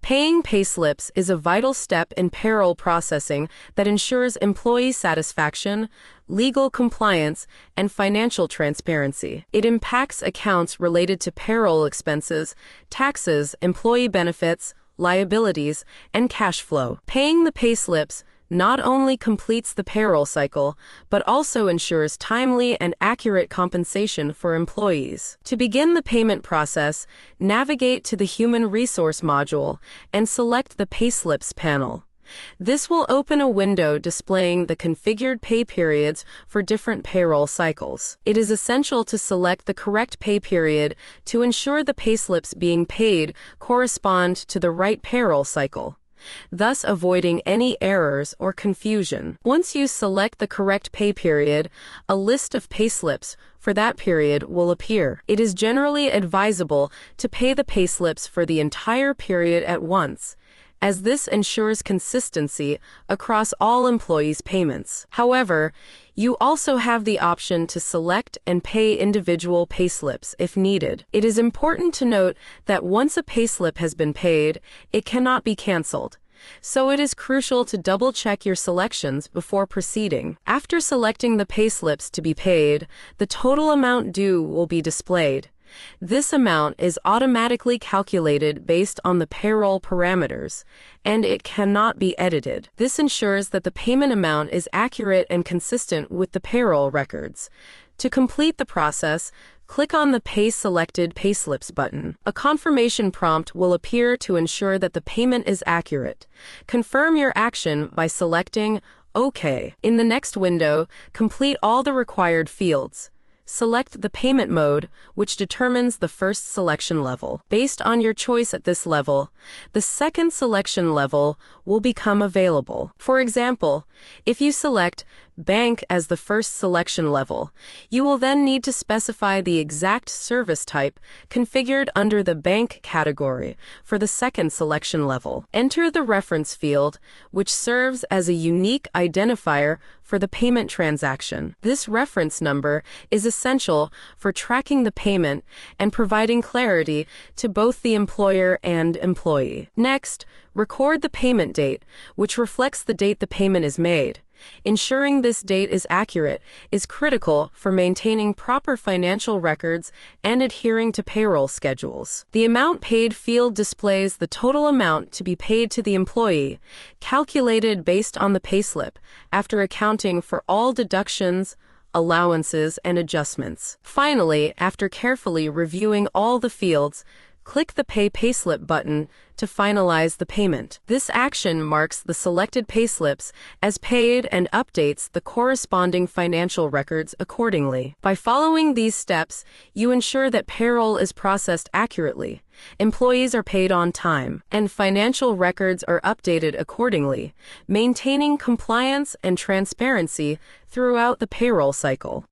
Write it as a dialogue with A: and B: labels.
A: Paying payslips is a vital step in payroll processing that ensures employee satisfaction, legal compliance, and financial transparency. It impacts accounts related to payroll expenses, taxes, employee benefits, liabilities, and cash flow. Paying the payslips not only completes the payroll cycle, but also ensures timely and accurate compensation for employees. To begin the payment process, navigate to the Human Resource module and select the Payslips panel. This will open a window displaying the configured pay periods for different payroll cycles. It is essential to select the correct pay period to ensure the payslips being paid correspond to the right payroll cycle, thus avoiding any errors or confusion. Once you select the correct pay period, a list of payslips for that period will appear. It is generally advisable to pay the payslips for the entire period at once, as this ensures consistency across all employees' payments. However, you also have the option to select and pay individual payslips if needed. It is important to note that once a payslip has been paid, it cannot be canceled, so it is crucial to double-check your selections before proceeding. After selecting the payslips to be paid, the total amount due will be displayed. This amount is automatically calculated based on the payroll parameters, and it cannot be edited. This ensures that the payment amount is accurate and consistent with the payroll records. To complete the process, click on the Pay Selected Payslips button. A confirmation prompt will appear to ensure that the payment is accurate. Confirm your action by selecting OK. In the next window, complete all the required fields. Select the payment mode, which determines the first selection level. Based on your choice at this level, the second selection level will become available. For example, if you select Bank as the first selection level, you will then need to specify the exact service type configured under the Bank category for the second selection level. Enter the reference field, which serves as a unique identifier for the payment transaction. This reference number is essential for tracking the payment and providing clarity to both the employer and employee. Next, record the payment date, which reflects the date the payment is made. Ensuring this date is accurate is critical for maintaining proper financial records and adhering to payroll schedules. The amount paid field displays the total amount to be paid to the employee, calculated based on the payslip, after accounting for all deductions, allowances, and adjustments. Finally, after carefully reviewing all the fields, click the Pay Payslip button to finalize the payment. This action marks the selected payslips as paid and updates the corresponding financial records accordingly. By following these steps, you ensure that payroll is processed accurately, employees are paid on time, and financial records are updated accordingly, maintaining compliance and transparency throughout the payroll cycle.